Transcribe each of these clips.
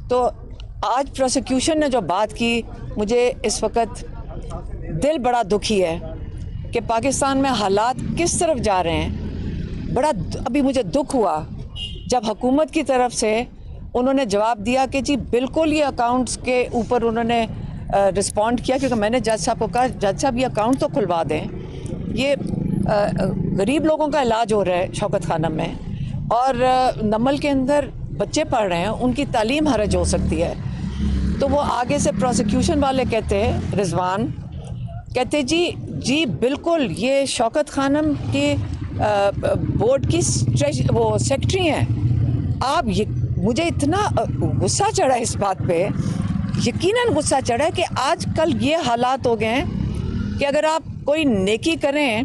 تو آج پروسیکیوشن نے جو بات کی, مجھے اس وقت دل بڑا دکھی ہے کہ پاکستان میں حالات کس طرف جا رہے ہیں. بڑا ابھی مجھے دکھ ہوا جب حکومت کی طرف سے انہوں نے جواب دیا کہ جی بالکل یہ اکاؤنٹس کے اوپر انہوں نے رسپونڈ کیا, کیونکہ میں نے جج صاحب کو کہا جج صاحب یہ اکاؤنٹ تو کھلوا دیں, یہ غریب لوگوں کا علاج ہو رہا ہے شوکت خانم میں, اور نمل کے اندر بچے پڑھ رہے ہیں, ان کی تعلیم حرج ہو سکتی ہے. تو وہ آگے سے پروسیکیوشن والے کہتے ہیں, رضوان کہتے جی بالکل یہ شوکت خانم کے بورڈ کی وہ سیکٹری ہیں. آپ مجھے اتنا غصہ چڑھا اس بات پہ, یقیناً غصہ چڑھا کہ آج کل یہ حالات ہو گئے ہیں کہ اگر آپ کوئی نیکی کریں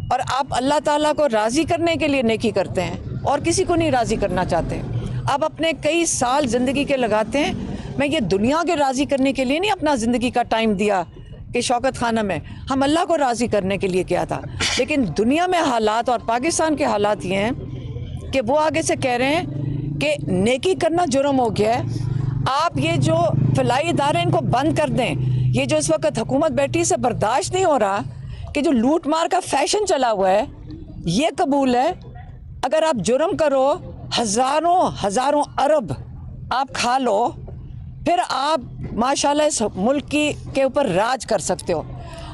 اور آپ اللہ تعالیٰ کو راضی کرنے کے لیے نیکی کرتے ہیں اور کسی کو نہیں راضی کرنا چاہتے, آپ اپنے کئی سال زندگی کے لگاتے ہیں. میں یہ دنیا کے راضی کرنے کے لیے نہیں اپنا زندگی کا ٹائم دیا کہ شوکت خانم ہے, ہم اللہ کو راضی کرنے کے لیے کیا تھا. لیکن دنیا میں حالات اور پاکستان کے حالات یہ ہیں کہ وہ آگے سے کہہ رہے ہیں کہ نیکی کرنا جرم ہو گیا ہے. آپ یہ جو فلاحی ادارے ان کو بند کر دیں. یہ جو اس وقت حکومت بیٹھی سے برداشت نہیں ہو رہا کہ جو لوٹ مار کا فیشن چلا ہوا ہے یہ قبول ہے. اگر آپ جرم کرو ہزاروں ارب آپ کھا لو, پھر آپ ماشاءاللہ اس ملک کے اوپر راج کر سکتے ہو.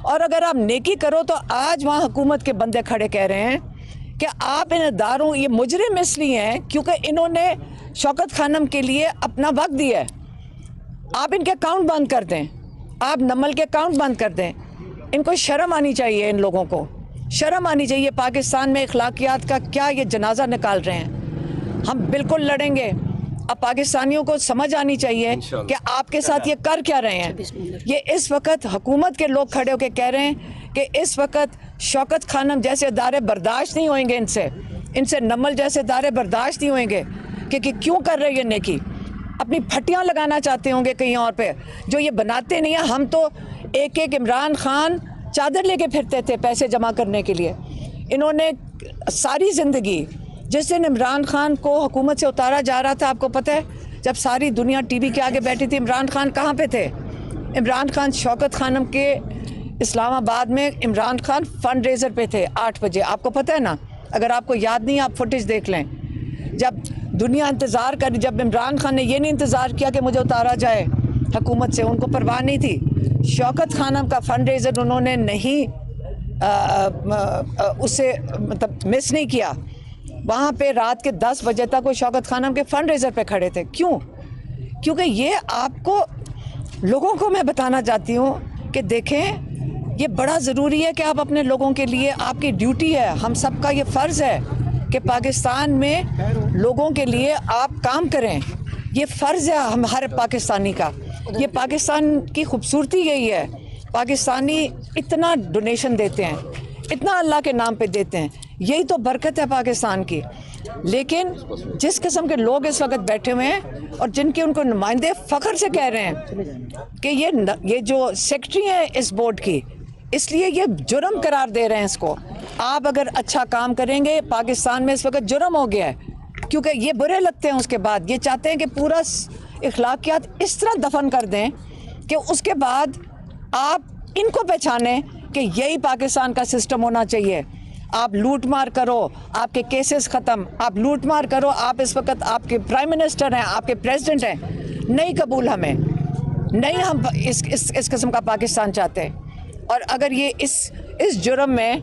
اور اگر آپ نیکی کرو تو آج وہاں حکومت کے بندے کھڑے کہہ رہے ہیں کہ آپ ان اداروں, یہ مجرم اس لیے ہیں کیونکہ انہوں نے شوکت خانم کے لیے اپنا وقت دیا ہے. آپ ان کے اکاؤنٹ بند کر دیں, آپ نمل کے اکاؤنٹ بند کر دیں. ان کو شرم آنی چاہیے, ان لوگوں کو شرم آنی چاہیے. پاکستان میں اخلاقیات کا کیا یہ جنازہ نکال رہے ہیں. ہم بالکل لڑیں گے. اب پاکستانیوں کو سمجھ آنی چاہیے کہ آپ کے ساتھ یہ کر کیا رہے ہیں. یہ اس وقت حکومت کے لوگ کھڑے ہو کے کہہ رہے ہیں کہ اس وقت شوکت خانم جیسے ادارے برداشت نہیں ہوئیں گے, ان سے نمل جیسے ادارے برداشت نہیں ہوئیں گے کہ کیوں کر رہے یہ نیکی. اپنی پھٹیاں لگانا چاہتے ہوں گے کہیں اور پہ, جو یہ بناتے نہیں ہیں. ہم تو ایک عمران خان چادر لے کے پھرتے تھے پیسے جمع کرنے کے لیے. انہوں نے ساری زندگی, جس دن عمران خان کو حکومت سے اتارا جا رہا تھا, آپ کو پتہ ہے جب ساری دنیا ٹی وی کے آگے بیٹھی تھی, عمران خان کہاں پہ تھے؟ عمران خان شوکت خانم کے اسلام آباد میں عمران خان فنڈ ریزر پہ تھے 8 بجے. آپ کو پتہ ہے نا, اگر آپ کو یاد نہیں آپ فوٹیج دیکھ لیں. جب دنیا انتظار کر, جب عمران خان نے یہ نہیں انتظار کیا کہ مجھے اتارا جائے حکومت سے, ان کو پرواہ نہیں تھی. شوکت خانم کا فنڈ ریزر انہوں نے نہیں اسے مطلب مس نہیں کیا. وہاں پہ رات کے 10 بجے تک وہ شوکت خانم کے فنڈ ریزر پہ کھڑے تھے. کیوں؟ کیونکہ یہ آپ کو لوگوں کو میں بتانا چاہتی ہوں کہ دیکھیں یہ بڑا ضروری ہے کہ آپ اپنے لوگوں کے لیے, آپ کی ڈیوٹی ہے, ہم سب کا یہ فرض ہے کہ پاکستان میں لوگوں کے لیے آپ کام کریں. یہ فرض ہے ہم ہر پاکستانی کا. یہ پاکستان کی خوبصورتی یہی ہے, پاکستانی اتنا ڈونیشن دیتے ہیں, اتنا اللہ کے نام پہ دیتے ہیں, یہی تو برکت ہے پاکستان کی. لیکن جس قسم کے لوگ اس وقت بیٹھے ہوئے ہیں اور جن کے ان کو نمائندے فخر سے کہہ رہے ہیں کہ یہ جو سیکٹری ہیں اس بورڈ کی, اس لیے یہ جرم قرار دے رہے ہیں اس کو. آپ اگر اچھا کام کریں گے, پاکستان میں اس وقت جرم ہو گیا ہے کیونکہ یہ برے لگتے ہیں. اس کے بعد یہ چاہتے ہیں کہ پورا اخلاقیات اس طرح دفن کر دیں کہ اس کے بعد آپ ان کو پہچانیں کہ یہی پاکستان کا سسٹم ہونا چاہیے. آپ لوٹ مار کرو, آپ کے کیسز ختم, آپ لوٹ مار کرو. آپ اس وقت آپ کے پرائم منسٹر ہیں, آپ کے پریزیڈنٹ ہیں. نہیں قبول ہمیں, نہیں ہم اس قسم کا پاکستان چاہتے ہیں. اور اگر یہ اس جرم میں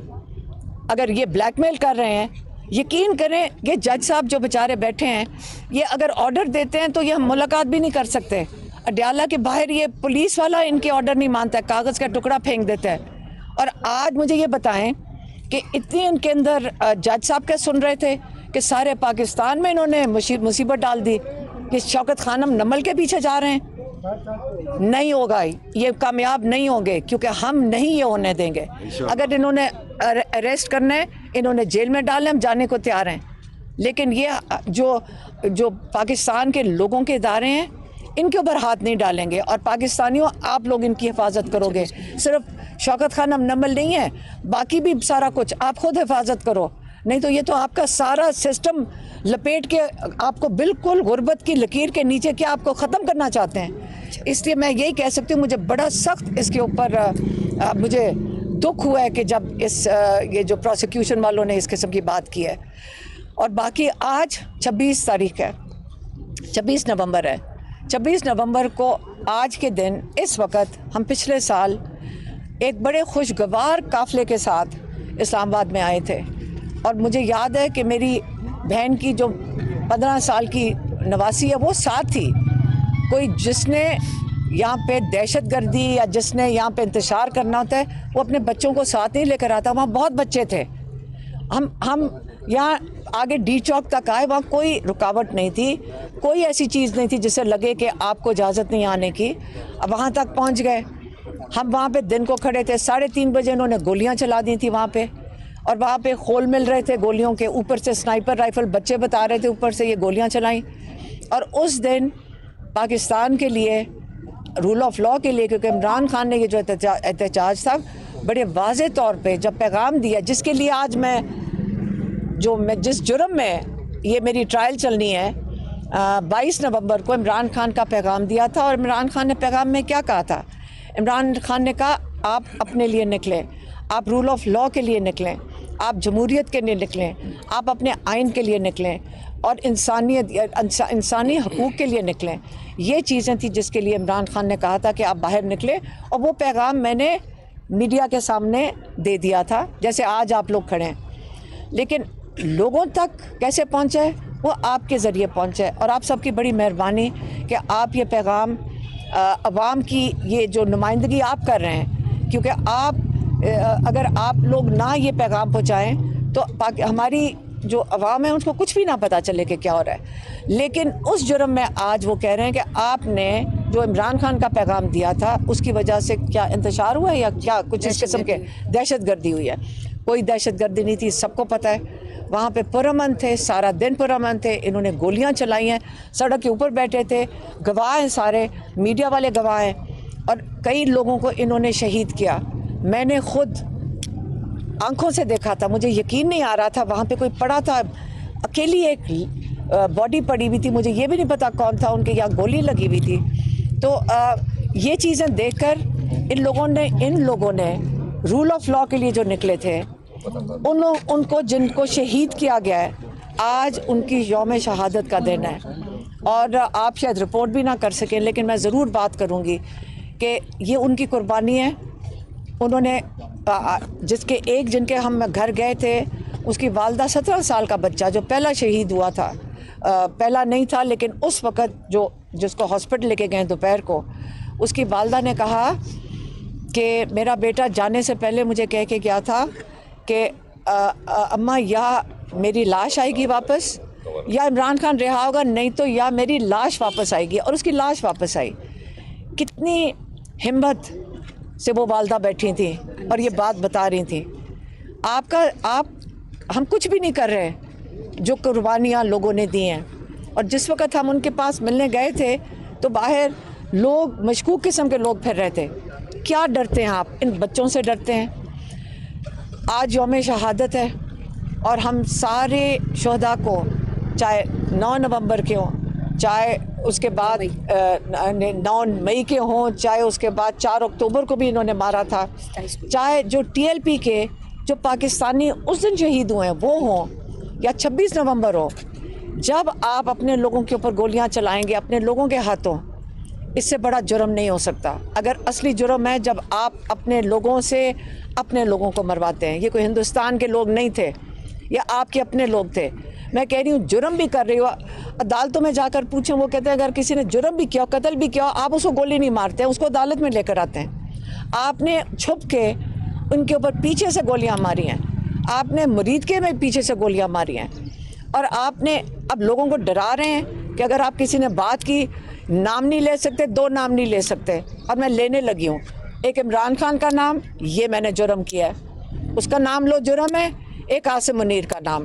اگر یہ بلیک میل کر رہے ہیں, یقین کریں یہ جج صاحب جو بیچارے بیٹھے ہیں, یہ اگر آرڈر دیتے ہیں تو یہ ہم ملاقات بھی نہیں کر سکتے. اڈیالہ کے باہر یہ پولیس والا ان کے آرڈر نہیں مانتا ہے, کاغذ کا ٹکڑا پھینک دیتا ہے. اور آج مجھے یہ بتائیں کہ اتنے ان کے اندر جج صاحب کیا سن رہے تھے کہ سارے پاکستان میں انہوں نے مصیبت ڈال دی کہ شوکت خانم نمل کے پیچھے جا رہے ہیں. نہیں ہوگا, یہ کامیاب نہیں ہوں گے کیونکہ ہم نہیں یہ ہونے دیں گے. اگر انہوں نے اریسٹ کرنا ہے, انہوں نے جیل میں ڈالیں, ہم جانے کو تیار ہیں. لیکن یہ جو پاکستان کے لوگوں کے ادارے ہیں ان کے اوپر ہاتھ نہیں ڈالیں گے. اور پاکستانیوں آپ لوگ ان کی حفاظت کرو گے. صرف شوکت خان نمل نہیں ہے, باقی بھی سارا کچھ آپ خود حفاظت کرو, نہیں تو یہ تو آپ کا سارا سسٹم لپیٹ کے آپ کو بالکل غربت کی لکیر کے نیچے کیا آپ کو ختم کرنا چاہتے ہیں. اس لیے میں یہی کہہ سکتی ہوں, مجھے بڑا سخت اس کے اوپر مجھے دکھ ہوا ہے کہ جب یہ جو پروسیکیوشن والوں نے اس قسم کی بات کی ہے. اور باقی آج 26 تاریخ ہے, 26 نومبر ہے. 26 نومبر کو آج کے دن اس وقت ہم پچھلے سال ایک بڑے خوشگوار قافلے کے ساتھ اسلام آباد میں آئے تھے. اور مجھے یاد ہے کہ میری بہن کی جو 15 سال کی نواسی ہے وہ ساتھ تھی. کوئی جس نے یہاں پہ دہشت گردی یا جس نے یہاں پہ انتشار کرنا ہوتا ہے وہ اپنے بچوں کو ساتھ نہیں لے کر آتا. وہاں بہت بچے تھے. ہم یہاں آگے ڈی چوک تک آئے, وہاں کوئی رکاوٹ نہیں تھی, کوئی ایسی چیز نہیں تھی جس سے لگے کہ آپ کو اجازت نہیں آنے کی. اب وہاں تک پہنچ گئے. ہم وہاں پہ دن کو کھڑے تھے, 3:30 بجے انہوں نے گولیاں چلا دی تھیں وہاں پہ, اور وہاں پہ خول مل رہے تھے گولیوں کے. اوپر سے سنائپر رائفل بچے بتا رہے تھے اوپر سے یہ گولیاں چلائیں. اور اس دن پاکستان کے لیے, رول آف لاء کے لیے, کیونکہ عمران خان نے یہ جو احتجاج تھا بڑے واضح طور پہ جب پیغام دیا, جس کے لیے آج میں جس جرم میں یہ میری ٹرائل چلنی ہے, 22 نومبر کو عمران خان کا پیغام دیا تھا. اور عمران خان نے پیغام میں کیا کہا تھا؟ عمران خان نے کہا آپ اپنے لیے نکلیں, آپ رول آف لاء کے لیے نکلیں, آپ جمہوریت کے لیے نکلیں, آپ اپنے آئین کے لیے نکلیں, اور انسانی حقوق کے لیے نکلیں. یہ چیزیں تھیں جس کے لیے عمران خان نے کہا تھا کہ آپ باہر نکلیں. اور وہ پیغام میں نے میڈیا کے سامنے دے دیا تھا جیسے آج آپ لوگ کھڑے ہیں. لیکن لوگوں تک کیسے پہنچے؟ وہ آپ کے ذریعے پہنچے, اور آپ سب کی بڑی مہربانی کہ آپ یہ پیغام عوام کی یہ جو نمائندگی آپ کر رہے ہیں, کیونکہ اگر آپ لوگ نہ یہ پیغام پہنچائیں تو ہماری جو عوام ہے ان کو کچھ بھی نہ پتہ چلے کہ کیا ہو رہا ہے. لیکن اس جرم میں آج وہ کہہ رہے ہیں کہ آپ نے جو عمران خان کا پیغام دیا تھا اس کی وجہ سے کیا انتشار ہوا ہے یا کیا کچھ اس قسم کے دہشت گردی ہوئی ہے. کوئی دہشت گردی نہیں تھی, سب کو پتہ ہے. وہاں پہ پرامن تھے, سارا دن پرامن تھے. انہوں نے گولیاں چلائی ہیں, سڑک کے اوپر بیٹھے تھے, گواہ ہیں سارے, میڈیا والے گواہ ہیں, اور کئی لوگوں کو انہوں نے شہید کیا. میں نے خود آنکھوں سے دیکھا تھا, مجھے یقین نہیں آ رہا تھا. وہاں پہ کوئی پڑا تھا, اکیلی ایک باڈی پڑی ہوئی تھی, مجھے یہ بھی نہیں پتا کون تھا, ان کے یہاں گولی لگی ہوئی تھی. تو یہ چیزیں دیکھ کر ان لوگوں نے رول آف لاء کے لیے جو نکلے تھے, ان کو جن کو شہید کیا گیا ہے, آج ان کی یوم شہادت کا دن ہے. اور آپ شاید رپورٹ بھی نہ کر سکیں, لیکن میں ضرور بات کروں گی کہ یہ ان کی قربانی ہے. انہوں نے جن کے ہم گھر گئے تھے, اس کی والدہ 17 سال کا بچہ جو پہلا شہید ہوا تھا, پہلا نہیں تھا لیکن اس وقت جس کو ہاسپٹل لے کے گئے دوپہر کو, اس کی والدہ نے کہا کہ میرا بیٹا جانے سے پہلے مجھے کہہ کے گیا تھا کہ اماں یا میری لاش آئے گی واپس, یا عمران خان رہا ہوگا, نہیں تو یا میری لاش واپس آئے گی. اور اس کی لاش واپس آئی. کتنی ہمت سے وہ والدہ بیٹھی تھیں اور یہ بات بتا رہی تھیں. ہم کچھ بھی نہیں کر رہے جو قربانیاں لوگوں نے دی ہیں. اور جس وقت ہم ان کے پاس ملنے گئے تھے تو باہر لوگ مشکوک قسم کے لوگ پھر رہے تھے. کیا ڈرتے ہیں آپ؟ ان بچوں سے ڈرتے ہیں. آج یوم شہادت ہے اور ہم سارے شہداء کو, چاہے 9 نومبر کے ہوں, چاہے اس کے بعد 9 مئی کے ہوں, چاہے اس کے بعد 4 اکتوبر کو بھی انہوں نے مارا تھا, چاہے جو TLP کے جو پاکستانی اس دن شہید ہوئے ہیں وہ ہوں, یا 26 نومبر ہو, جب آپ اپنے لوگوں کے اوپر گولیاں چلائیں گے اپنے لوگوں کے ہاتھوں, اس سے بڑا جرم نہیں ہو سکتا. اگر اصلی جرم ہے جب آپ اپنے لوگوں سے اپنے لوگوں کو مرواتے ہیں. یہ کوئی ہندوستان کے لوگ نہیں تھے, یہ آپ کے اپنے لوگ تھے. میں کہہ رہی ہوں جرم بھی کر رہی ہو, عدالتوں میں جا کر پوچھیں, وہ کہتے ہیں اگر کسی نے جرم بھی کیا, قتل بھی کیا, آپ اس کو گولی نہیں مارتے ہیں, اس کو عدالت میں لے کر آتے ہیں. آپ نے چھپ کے ان کے اوپر پیچھے سے گولیاں ماری ہیں, آپ نے مریدکے میں پیچھے سے گولیاں ماری ہیں, اور آپ نے اب لوگوں کو ڈرا رہے ہیں کہ اگر آپ کسی نے بات کی, نام نہیں لے سکتے, 2 نام نہیں لے سکتے. اور میں لینے لگی ہوں. ایک عمران خان کا نام, یہ میں نے جرم کیا ہے, اس کا نام لو جرم ہے. ایک عاصم منیر کا نام,